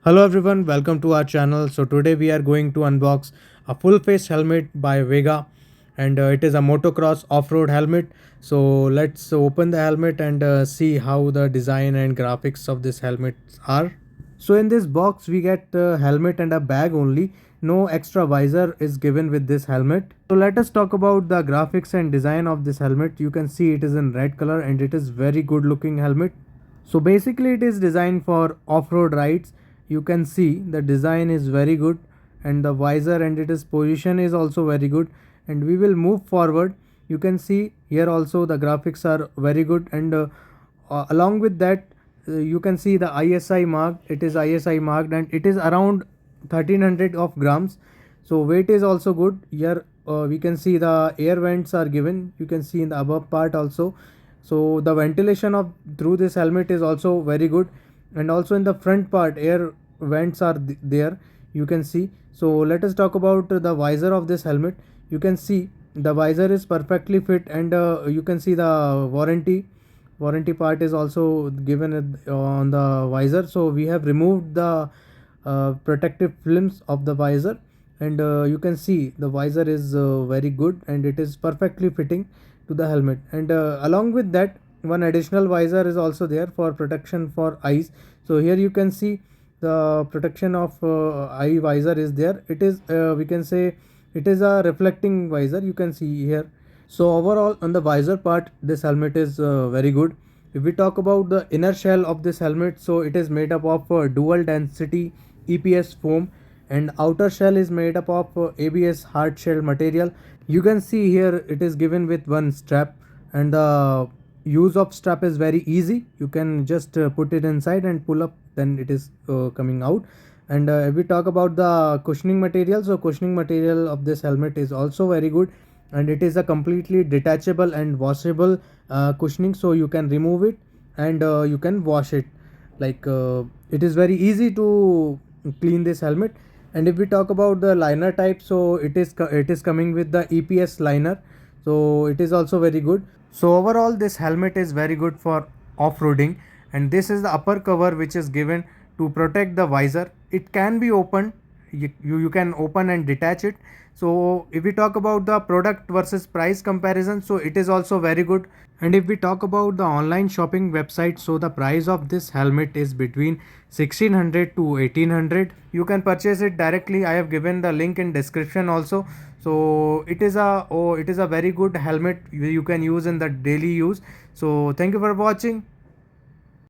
Hello everyone, welcome to our channel. So today we are going to unbox a full face helmet by VEGA, and it is a motocross off-road helmet. So let's open the helmet and see how the design and graphics of this helmet are. So in this box we get the helmet and a bag only. No extra visor is given with this helmet. So let us talk about the graphics and design of this helmet. You can see it is in red color and it is very good looking helmet. So basically it is designed for off-road rides. You can see the design is very good and the visor and its position is also very good, and we will move forward. You can see here also the graphics are very good, and along with that you can see the ISI mark. It is ISI marked and it is around 1300 of grams. So weight is also good. Here we can see the air vents are given. You can see in the above part also. So the ventilation of through this helmet is also very good, and also in the front part air vents are there, you can see. So let us talk about the visor of this helmet. You can see the visor is perfectly fit, and you can see the warranty part is also given on the visor. So we have removed the protective films of the visor, and you can see the visor is very good and it is perfectly fitting to the helmet. And along with that, one additional visor is also there for protection for eyes. So here you can see the protection of eye visor is there. It is we can say it is a reflecting visor, you can see here. So overall on the visor part this helmet is very good. If we talk about the inner shell of this helmet, so it is made up of dual density EPS foam, and outer shell is made up of ABS hard shell material. You can see here it is given with one strap, and the use of strap is very easy. You can just put it inside and pull up, then it is coming out. And if we talk about the cushioning material, so cushioning material of this helmet is also very good, and it is a completely detachable and washable cushioning. So you can remove it and you can wash it. Like it is very easy to clean this helmet. And if we talk about the liner type, so it is coming with the EPS liner, so it is also very good. So overall this helmet is very good for off-roading, and this is the upper cover which is given to protect the visor. It can be opened. You can open and detach it. So if we talk about the product versus price comparison, so it is also very good. And if we talk about the online shopping website, so the price of this helmet is between 1600 to 1800. You can purchase it directly. I have given the link in description also. So it is a very good helmet you can use in the daily use. So thank you for watching.